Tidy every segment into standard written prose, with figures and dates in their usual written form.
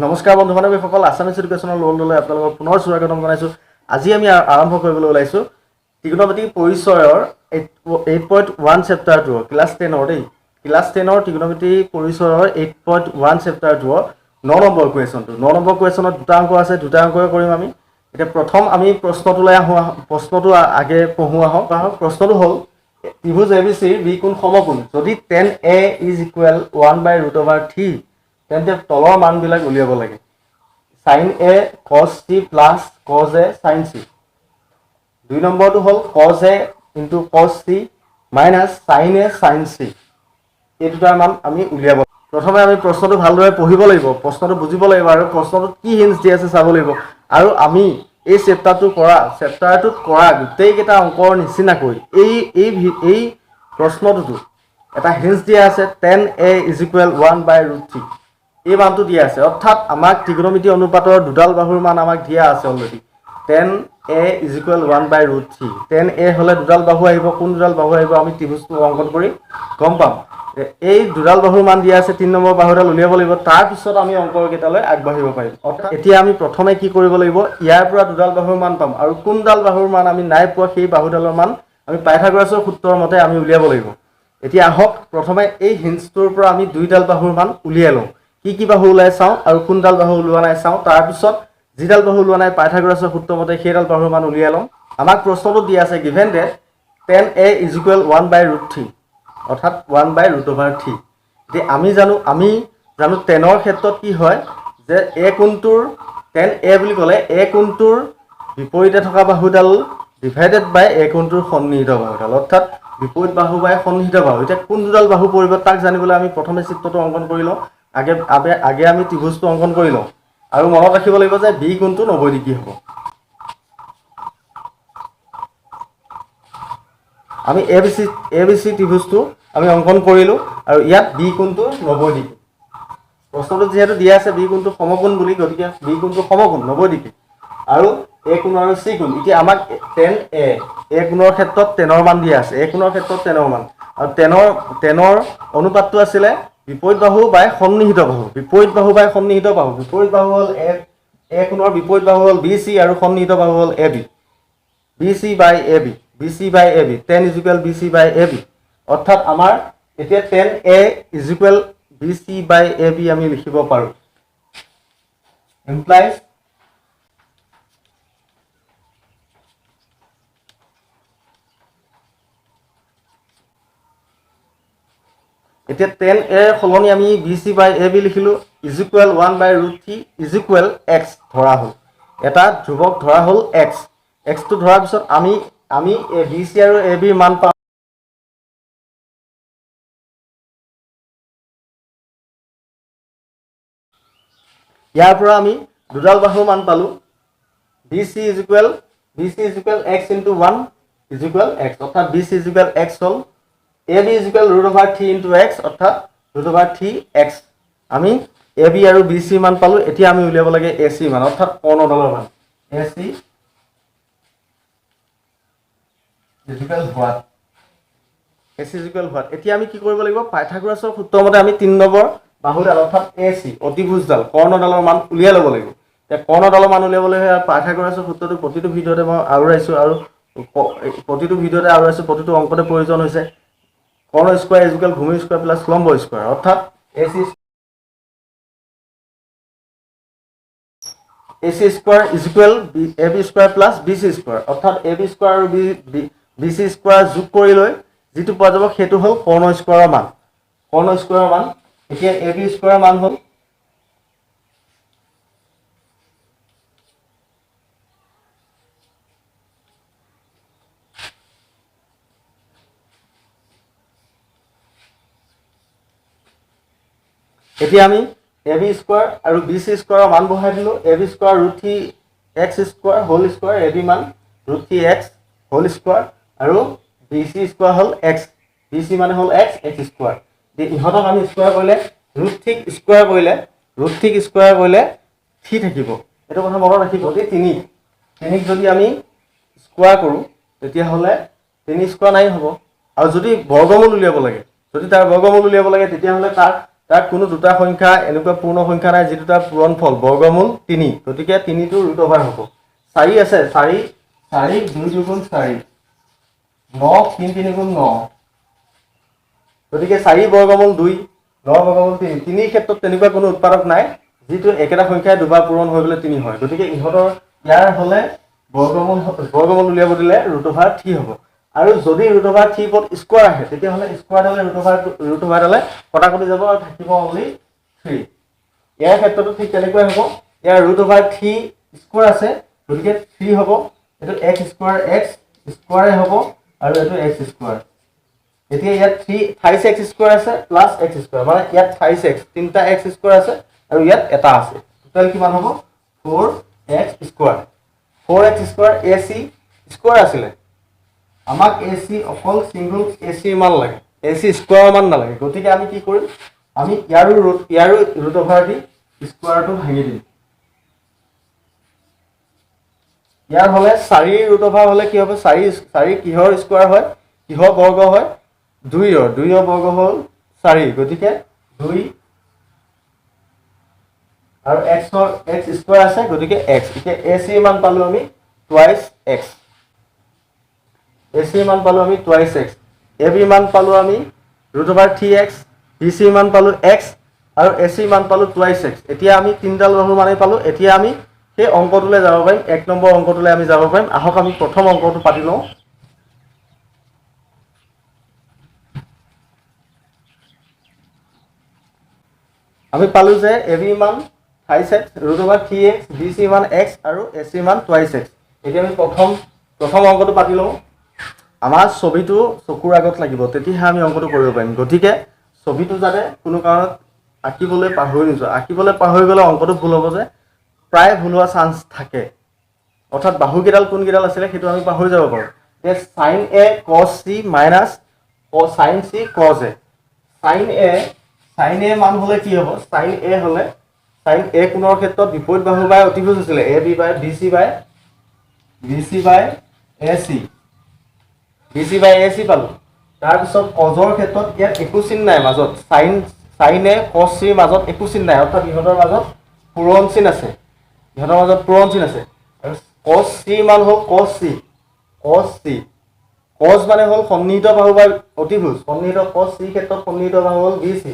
নমস্কাৰ বন্ধু বান্ধৱীসকল, আছামিজ এডুকেশ্যনৰ ৱৰ্ল্ডলৈ আপোনালোকক পুনৰ স্বাগতম জনাইছোঁ। আজি আমি আৰম্ভ কৰিবলৈ ওলাইছোঁ ত্ৰিকোণমিতি পৰিচয়ৰ 8.1 চেপ্টাৰটোৰ ক্লাছ 10ৰ ক্লাছ 10ৰ ত্ৰিকোণমিতি পৰিচয়ৰ 8.1 চেপ্টাৰটোৰ 9 নম্বৰ কুৱেশ্যনটো। 9 নম্বৰ কুৱেশ্যনত দুটা অংক আছে, দুটা অংকই কৰিম আমি। এতিয়া প্ৰথম আমি প্ৰশ্নটোলৈ আহোঁ, প্ৰশ্নটো আগে পঢ়োঁ আহক। প্ৰশ্নটো হ'ল ত্ৰিভুজ ABCৰ বি কোণ সমকোণ যদি tan A = 1/√3 তেন্তে তলৰ মানবিলাক উলিয়াব লাগে। sin A cos C plus cos A sin C। 2 নম্বৰটো হ'ল cos A × cos C minus sin A sin C। এই দুটাৰ মান আমি উলিয়াব। প্ৰথমে আমি প্ৰশ্নটো ভালদৰে পঢ়িব লাগিব, প্ৰশ্নটো বুজিব লাগিব আৰু প্ৰশ্নটোত কি হিণ্টছ দি আছে চাব লাগিব। আৰু আমি এই চেপ্টাৰটোত কৰা গোটেইকেইটা অংকৰ নিচিনাকৈ এই প্ৰশ্নটোতো এটা হিণ্টছ দিয়া আছে tan A = 1/√3। এই মানটো দিয়া আছে, অৰ্থাৎ আমাক ত্ৰিকোণমিতি অনুপাতৰ দুডাল বাহুৰ মান আমাক দিয়া আছে already. tan A = 1/√3। tan A হ'লে দুডাল বাহু আহিব, কোন দুডাল বাহু আহিব আমি ত্ৰিভুজটো অংকন কৰি গম পাম। এই দুডাল বাহুৰ মান দিয়া আছে, 3 নম্বৰ বাহুডাল উলিয়াব লাগিব, তাৰপিছত আমি অংককেইটালৈ আগবাঢ়িব পাৰিম। অৰ্থাৎ এতিয়া আমি প্ৰথমে কি কৰিব লাগিব, ইয়াৰ পৰা দুডাল বাহুৰ মান পাম আৰু কোনডাল বাহুৰ মান আমি নাই পোৱা সেই বাহুডালৰ মান আমি পাইথাগোৰাছৰ সূত্ৰৰ মতে আমি উলিয়াব লাগিব। এতিয়া আহক প্ৰথমে এই হিণ্টছটোৰ পৰা আমি দুইডাল বাহুৰ মান উলিয়াই লওঁ। কি বাহু ওলাই চাওঁ আৰু কোনডাল বাহু ওলোৱা নাই চাওঁ, তাৰপিছত যিডাল বাহু ওলোৱা নাই পাইথাগোৰাছৰ সূত্ৰ মতে সেইডাল বাহুৰ মান উলিয়াই ল'ম। আমাক প্ৰশ্নটো দিয়া আছে গিভেন ডেট tan A = 1/√3 অৰ্থাৎ 1/√3। এতিয়া আমি জানো টেনৰ ক্ষেত্ৰত কি হয় যে A কোণটোৰ tan A বুলি ক'লে A কোণটোৰ বিপৰীতে থকা বাহুডাল ডিভাইডেড বাই A কোণটোৰ সন্নিহিত বাহুডাল, অৰ্থাৎ বিপৰীত বাহু বাই সন্নিহিত বাহু। এতিয়া কোন দুডাল বাহু পৰিব তাক জানিবলৈ আমি প্ৰথমে চিত্ৰটো অংকন কৰি লওঁ। আগে আমি ত্ৰিভুজটো অংকন কৰি লওঁ আৰু মনত ৰাখিব লাগিব যে বি কোণটো 90 ডিগ্ৰী হ'ব। আমি ABC ত্ৰিভুজটো আমি অংকন কৰিলোঁ আৰু ইয়াত বি কোণটো 90 ডিগ্ৰী। প্ৰশ্নটো যিহেতু দিয়া আছে বি কোণটো সমকোণ বুলি, গতিকে বি কোণটো সমকোণ 90 ডিগ্ৰী আৰু A কোণ আৰু C কোণ। এতিয়া আমাক tan A কোণৰ ক্ষেত্ৰত টেনৰ মান দিয়া আছে, A কোণৰ ক্ষেত্ৰত টেনৰ মান, আৰু টেনৰ অনুপাতটো আছিলে বিপৰীত বাহু বাই সন্নিহিত বাহু। বিপৰীত বাহু হ'ল A কোণৰ বিপৰীত বাহু হ'ল BC আৰু সন্নিহিত বাহু হ'ল AB। BC বাই AB tan = BC বাই AB। অৰ্থাৎ আমাৰ এতিয়া tan A = BC by AB আমি লিখিব পাৰোঁ। ইমপ্লাইজ এতিয়া tan A সলনি আমি BC বাই AB লিখিলোঁ, = 1/√3 x ধৰা হ'ল। এটা ধ্ৰুৱক ধৰা হ'ল xটো ধৰাৰ পিছত আমি BC আৰু AB মান পাম। ইয়াৰ পৰা আমি দুডাল বাহুৰ মান পালোঁ। BC = x × 1 = x, অৰ্থাৎ BC = x হ'ল। AB = √3 × x অৰ্থাৎ √3x। আমি AB আৰু BC মান পালোঁ। এতিয়া আমি উলিয়াব লাগে AC মান, অৰ্থাৎ কৰ্ণডালৰ মান। AC = what? এতিয়া আমি কি কৰিব লাগিব, পাইথাগোৰাছৰ সূত্ৰৰ মতে আমি 3 নম্বৰ বাহুডাল অৰ্থাৎ AC অতিভুজডাল কৰ্ণডালৰ মান উলিয়াই ল'ব লাগিব। এতিয়া কৰ্ণডালৰ মান উলিয়াবলৈ পাইথাগোৰাছৰ সূত্ৰটো প্ৰতিটো ভিডিঅ'তে মই আওৰাইছোঁ আৰু প্ৰতিটো অংকতে প্ৰয়োজন হৈছে। কৰ্ণ স্কোৱাৰ = ভূমি স্কোৱাৰ প্লাছ লম্ব স্কোৱাৰ, অৰ্থাৎ AC square = AB square plus BC square, অৰ্থাৎ AB স্কোৱাৰ আৰু BC স্কোৱাৰ যোগ কৰি লৈ যিটো পোৱা যাব সেইটো হ'ল কৰ্ণ স্কোৱাৰৰ মান। এতিয়া AB স্কোৱাৰৰ মান হ'ল এতিয়া আমি AB স্কোৱাৰ আৰু BC স্কোৱাৰৰ মান বহাই দিলোঁ। AB square √3x square whole square, AB মান √3x হোল স্কোৱাৰ আৰু BC স্কোৱাৰ হ'ল x, BC মানে হ'ল x স্কোৱাৰ। ইহঁতক আমি স্কোৱাৰ কৰিলে √3 স্কোৱাৰ কৰিলে 3 থাকিব। এইটো কথা মনত ৰাখিব। যদি 3ক যদি আমি স্কোৱাৰ কৰোঁ তেতিয়াহ'লে 3 স্কোৱাৰ 9 হ'ব। আৰু যদি বৰ্গমূল উলিয়াব লাগে তেতিয়াহ'লে তাত কোনো দুটা সংখ্যা এনেকুৱা পূৰ্ণ সংখ্যা নাই যি দুটা পূৰণফল বৰ্গমূল 3 গতিকে 3 টো ৰুট অভাৰ হ'ব 4 আছে 4 2 2 4 9 3 3 9 গতিকে 4 বৰ্গমূল 2 9 বৰ্গমূল 3 3 ক্ষেত্ৰত তেনেকুৱা কোনো উৎপাদক নাই যিটো একেটা সংখ্যাই দুবাৰ পূৰণ হৈ গ'লে 3 হয় গতিকে ইহঁতৰ ইয়াৰ হলে বৰ্গমূল উলিয়াব দিলে ৰুট অভাৰ 3 হ'ব আৰু যদি ৰুট অভাৰ 3 পদ স্কয়াৰ আহে তেতিয়া হলে স্কয়াৰ হলে ৰুট অভাৰ হলে কটাকটি যাব আৰু থাকিব অনলি 3 ইয়াৰ ক্ষেত্ৰতো ঠিক তেনেকৈ হ'ব ইয়াৰ ৰুট অভাৰ 3 স্কয়াৰ আছে গতিকে 3 হ'ব এটো x স্কয়াৰ x স্কয়াৰে হ'ব আৰু এটো x স্কয়াৰ এতিয়া ইয়াত 3 x স্কয়াৰ আছে প্লাস x স্কয়াৰ মানে ইয়াত 5x তিনটা x স্কয়াৰ আছে আৰু ইয়াত এটা আছে টোটাল কিমান হ'ব 4x square 4x square ac square আছিল আমাক ac অকল সিঙ্গল ac মান লাগে ac স্কয়াৰ মান নালাগে গতিকে আমি কি কৰিম আমি ইয়াৰো ৰুট অভাৰ দি স্কয়াৰটো ভাঙি দিম ইয়াৰ হলে 4 ৰুট অভাৰ হলে কি হ'ব 4 কিহৰ স্কয়াৰ হয় কিহৰ বৰ্গ হয় 2 ৰ বৰ্গ হ'ল 4 গতিকে 2 আৰু x স্কয়াৰ আছে গতিকে x এতিয়া ac মান পালো আমি টুৱাইস x ac মান পালো আমি টুৱাইস x ab মান পালো আমি √3x bc মান পালো x আৰু ac মান পালো টুৱাইস x এতিয়া আমি তিনডাল বাহুৰ মানে পালো এতিয়া আমি সেই অংকটোলৈ যাব পাৰিম 1 নম্বৰ অংকটোলৈ আমি যাব পাৰিম আহক আমি প্ৰথম অংকটো পাতি লওঁ আমি পালো যে ab মান 5x √3x bc মান x আৰু ac মান টুৱাইস x এতিয়া আমি প্ৰথম অংকটো পাতি লওঁ আমাৰ ছবিটো চকুৰ আগত লাগিব তেতিয়াহে আমি অংকটো কৰিব পাৰিম গতিকে ছবিটো যাতে কোনো কাৰণত আঁকিবলৈ পাহৰি নোযোৱা আঁকিবলৈ পাহৰি গলে অংকটো ভুল হ'ব যে প্ৰায় ভুল হোৱা চান্স থাকে অৰ্থাৎ বাহু কেডাল কোন কেডাল আছিল সেইটো আমি পাহৰি যাব পাৰো যে sin a cos c minus sin c cos a sin a মান হলে কি হ'ব sin a হলে sin a কোণৰ ক্ষেত্ৰত বিপৰীত বাহু বাই অতিভুজ আছিল ab বাই bc বাই ac পালো তাৰ পিছত cosৰ ক্ষেত্ৰত ইয়াত একো চিন নাই মাজত sin a cos c মাজত একো চিন নাই অৰ্থাৎ ইহঁতৰ মাজত পূৰণ চিন আছে আৰু cos c মান হ'ল cos c cos মানে হ'ল সন্নিহিত বাহু বাই অতিভুজ সন্নিহিত cos c ক্ষেত্ৰত সন্নিহিত বাহু হ'ল bc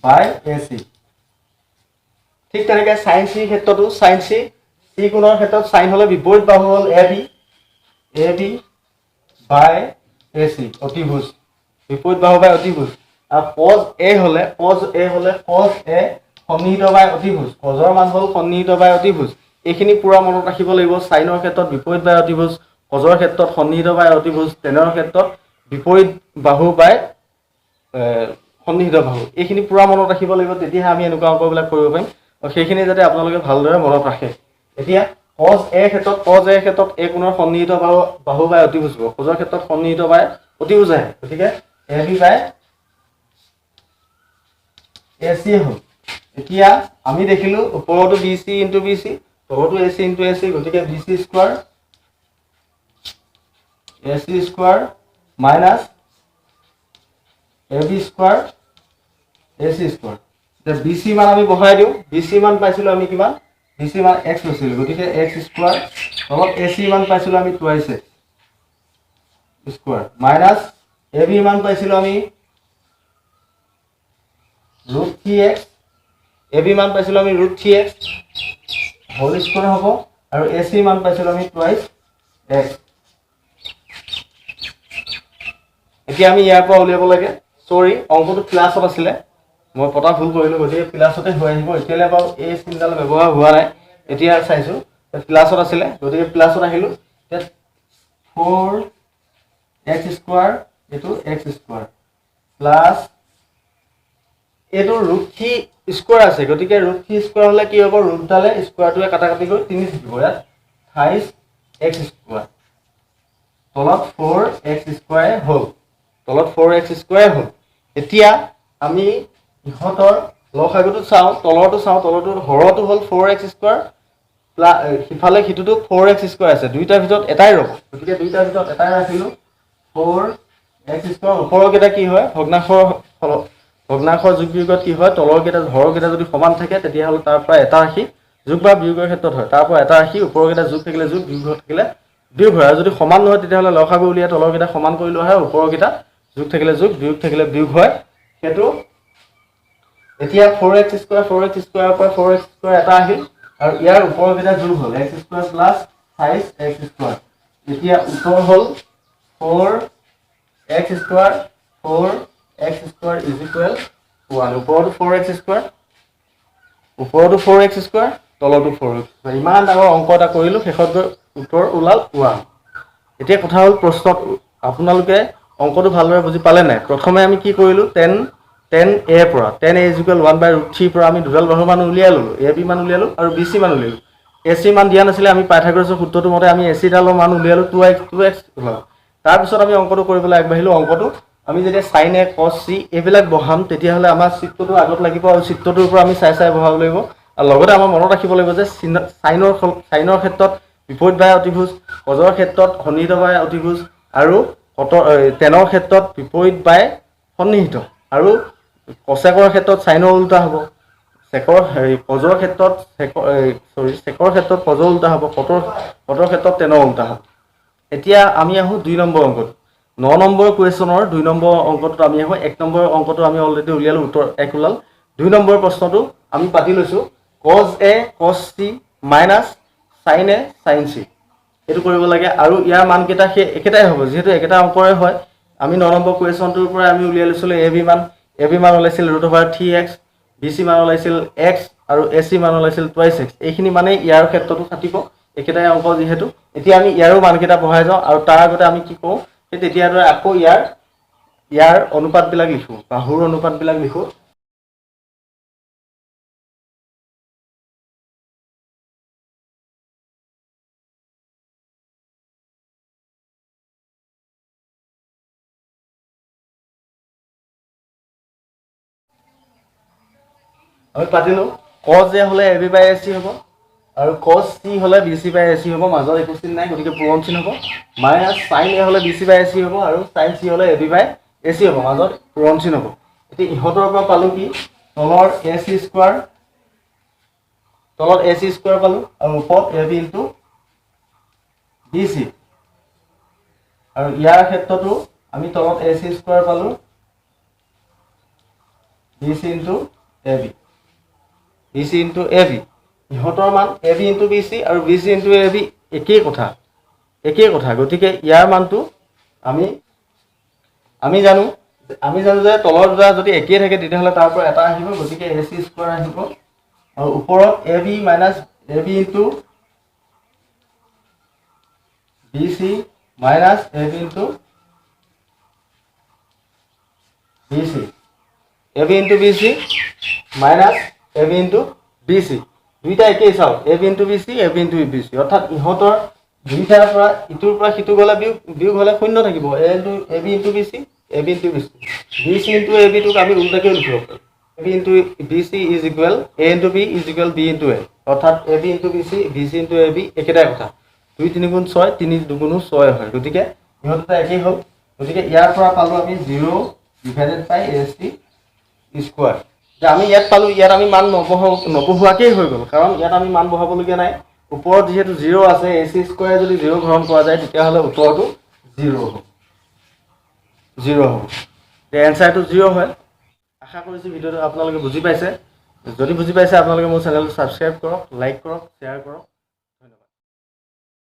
বাই ac ঠিক তেনেকৈ sin c ক্ষেত্ৰতো sin c কোণৰ ক্ষেত্ৰত sin হলে বিপৰীত বাহু হ'ল ab বাই ac অতিভুজ বিপৰীত বাহু বাই অতিভুজ আৰু cos a হলে cos a সন্নিহিত বাই অতিভুজ cosৰ মান হ'ল সন্নিহিত বাই অতিভুজ এইখিনি পুৰা মনত ৰাখিব লাগিব সাইনৰ ক্ষেত্ৰত বিপৰীত বাই অতিভুজ cosৰ ক্ষেত্ৰত সন্নিহিত বাই অতিভুজ টেনৰ ক্ষেত্ৰত বিপৰীত বাহু বাই সন্নিহিত বাহু এইখিনি পুৰা মনত ৰাখিব লাগিব তেতিয়াহে আমি এনেকুৱা অংকবিলাক কৰিব পাৰিম আৰু সেইখিনি যাতে আপোনালোকে ভালদৰে মনত ৰাখে এতিয়া cos a ক্ষেত্ৰত a কোণৰ সন্নিহিত বাহু বাই অতিভুজ হ'ব cosৰ ক্ষেত্ৰত সন্নিহিত বাই অতিভুজ আহে গতিকে ab বাই ac হ'ল এতিয়া আমি দেখিলো ওপৰতো bc * bc তলতো ac * ac গতিকে bc square ac square minus ab square ac square এতিয়া bc মান আমি বহাই দিও bc মান পাইছিলো আমি কিমান bc মান x লৈছিলো গতিকে x স্কয়াৰ তলত ac মান পাইছিলো আমি twice x square minus ab মান পাইছিলো আমি √3x ab মান পাইছিলো আমি √3x হোল স্কয়াৰ হ'ব আৰু ac মান পাইছিলো আমি টুৱাইস x এতিয়া আমি ইয়াৰ পৰা উলিয়াব লাগে সৰি অংকটো ক্লাছত আছিল মই পটা ভুল কৰিলো গতিকে ক্লাছতে হৈ আহিব এতিয়ালে বাৰু এই চিন্তাল ব্যৱহাৰ হোৱা নাই এতিয়া চাইছো ক্লাছত আছিল গতিকে ক্লাছত আহিলো 4x স্কয়াৰ এটো x স্কয়াৰ প্লাস এটো √3 স্কয়াৰ আছে গতিকে √3 স্কয়াৰ হলে কি হ'ব ৰুটডালে স্কয়াৰটোৱে কাটাকাটি কৰি 3 থাকিব ইয়াত 28x স্কয়াৰ তলত 4x স্কয়াৰ হ'ল এতিয়া আমি ইহতৰ লসাগুটো চাও তলৰটো হৰটো হ'ল 4x স্কয়াৰ প্লাস ইফালে হিতুটো 4x স্কয়াৰ আছে দুইটাৰ ভিতৰত এটাই ৰব গতিকে দুইটাৰ ভিতৰত এটাই ৰাখিলো 4x স্কয়াৰ ওপৰৰ কেটা কি হয় ভগ্নাংশৰ ভগ্নাংশৰ যোগ বিয়োগত কি হয়, তলৰকেইটা হৰকেইটা যদি সমান থাকে তেতিয়াহ'লে তাৰ পৰা এটা ৰাশি যোগ বা বিয়োগৰ ক্ষেত্ৰত হয়, তাৰ পৰা এটা ৰাশি ওপৰকেইটা যোগ থাকিলে যোগ, বিয়োগ থাকিলে বিয়োগ হয়। আৰু যদি সমান নহয় তেতিয়াহ'লে লসাগু উলিয়াই তলৰকেইটা সমান কৰি লোৱা হয়, ওপৰকেইটা যোগ থাকিলে যোগ, বিয়োগ থাকিলে বিয়োগ হয়। সেইটো এতিয়া 4x স্কোৱাৰ পৰা 4x স্কোৱাৰ এটা আহিল আৰু ইয়াৰ ওপৰকেইটা যোগ হ'ল x square plus 5x square. এতিয়া উত্তৰ হ'ল 4x স্কোৱাৰ ইজ ইকুৱেল 1। ওপৰতো 4x স্কোৱাৰ, তলতো 4x স্কোৱাৰ। ইমান ডাঙৰ অংক এটা কৰিলোঁ, শেষত গৈ উত্তৰ ওলাল 1। এতিয়া কথা হ'ল প্ৰশ্নত আপোনালোকে অংকটো ভালদৰে বুজি পালে নাই? প্ৰথমে আমি কি কৰিলোঁ, tan a পৰা tan a ইজ ইকুৱেল 1/√3 পৰা আমি দুডাল বাহুৰ মান উলিয়াই ল'লোঁ, a b মান উলিয়ালোঁ আৰু b c মান উলিয়ালোঁ। a c মান দিয়া নাছিলে, আমি পাইথাগোৰাছৰ সূত্ৰটো মতে আমি a c ডালৰ মান উলিয়ালোঁ 2x ওলালোঁ। তাৰপিছত আমি অংকটো কৰিবলৈ আগবাঢ়িলোঁ। অংকটো আমি যেতিয়া sin a cos c এইবিলাক বহাম তেতিয়াহ'লে আমাৰ চিত্ৰটো আগত লাগিব আৰু চিত্ৰটোৰ পৰা আমি চাই বহাব লাগিব। আৰু লগতে আমাৰ মনত ৰাখিব লাগিব যে চাইনৰ ক্ষেত্ৰত বিপৰীত বাই অতিভুজ, কজৰ ক্ষেত্ৰত সন্নিহিত বাই অতিভুজ আৰু টেনৰ ক্ষেত্ৰত বিপৰীত বাই সন্নিহিত, আৰু কচেকৰ ক্ষেত্ৰত চাইনৰ উল্টা হ'ব, কজৰ ক্ষেত্ৰত চেকৰ ক্ষেত্ৰত কজৰ উল্টা হ'ব, কটৰ ক্ষেত্ৰত টেনৰ উল্টা হ'ব। এতিয়া আমি আহোঁ 2 নম্বৰ অংকত। 9 নম্বৰ কুৱেশ্যনৰ 2 নম্বৰ অংকটোত আমি আহোঁ। 1 নম্বৰ অংকটো আমি অলৰেডি উলিয়ালোঁ, উত্তৰ 1 ওলাল। 2 নম্বৰ প্ৰশ্নটো আমি পাতি লৈছোঁ, cos a cos c minus sin a sin c। এইটো কৰিব লাগে আৰু ইয়াৰ মানকেইটা সেই একেটাই হ'ব, যিহেতু একেটা অংকৰে হয়। আমি 9 নম্বৰ কুৱেশ্যনটোৰ পৰা আমি উলিয়াই লৈছিলোঁ a b মান ওলাইছিল √3x, b c মান ওলাইছিল x আৰু a c মান ওলাইছিল 2x। এইখিনি মানেই ইয়াৰ ক্ষেত্ৰতো থাকিব, একেটাই অংক যিহেতু। এতিয়া আমি ইয়াৰো মানকেইটা বহাই যাওঁ আৰু তাৰ আগতে আমি কি কৰোঁ, সেই তেতিয়াৰ দৰে আকৌ ইয়াৰ অনুপাতবিলাক লিখোঁ, বাহুৰ অনুপাতবিলাক লিখোঁ। আমি পাতিলোঁ, cos a হ'লে ab/ac হ'ব আৰু cos c হ'লে bc/ac হ'ব, মাজত একো চিন নাই, গতিকে পূৰণ চিন হ'ব। মাইনাছ sin a হ'লে bc/ac হ'ব আৰু sin c হ'লে ab/ac হ'ব, মাজত পূৰণ চিন হ'ব। এতিয়া ইহঁতৰ পৰা পালোঁ কি, তলত ac স্কোৱাৰ পালোঁ আৰু ওপৰত ab ইনটু bc, আৰু ইয়াৰ ক্ষেত্ৰতো আমি তলত ac স্কোৱাৰ পালোঁ, bc ইনটু ab, ইহঁতৰ মান ab ইনটু bc আৰু bc ইনটু ab একেই কথা। গতিকে ইয়াৰ মানটো আমি জানো যে তলৰ দুটা যদি একেই থাকে তেতিয়াহ'লে তাৰ পৰা এটা আহিব, গতিকে ac স্কোৱাৰ আহিব আৰু ওপৰত ab minus ab into bc minus ab into bc, ab into bc minus ab into bc, দুইটা একেই চাওক, ab into bc, ab into bc, অৰ্থাৎ ইহঁতৰ দুইটাৰ পৰা ইটোৰ পৰা সিটো গ'লে বিয়োগ হ'লে শূন্য থাকিব, ab into bc, ab into bc, bc into ab টোক আমি উল্টাকেও লিখিব পাৰোঁ, ab into bc is equal a into b is equal b into a, অৰ্থাৎ ab into bc, bc into ab একেটাই কথা। 2 3 গুণ 6, 3 2 গুণ 6 হয়, গতিকে ইহঁত দুটা একেই হ'ল। গতিকে ইয়াৰ পৰা পালোঁ আমি 0/ac স্কোৱাৰ। যে আমি ইয়াত পালোঁ, ইয়াত আমি মান নবহোৱাকেই হৈ গ'ল, কাৰণ ইয়াত আমি মান বহাবলগীয়া নাই। ওপৰত যিহেতু 0 আছে, ac স্কোৱাৰে যদি 0 গ্ৰহণ কৰা যায় তেতিয়াহ'লে উত্তৰটো 0 হ'ব। এনচাৰটো 0 হয়। আশা কৰিছোঁ ভিডিঅ'টো আপোনালোকে বুজি পাইছে। যদি বুজি পাইছে আপোনালোকে মোৰ চেনেলটো ছাবস্ক্ৰাইব কৰক, লাইক কৰক, শ্বেয়াৰ কৰক।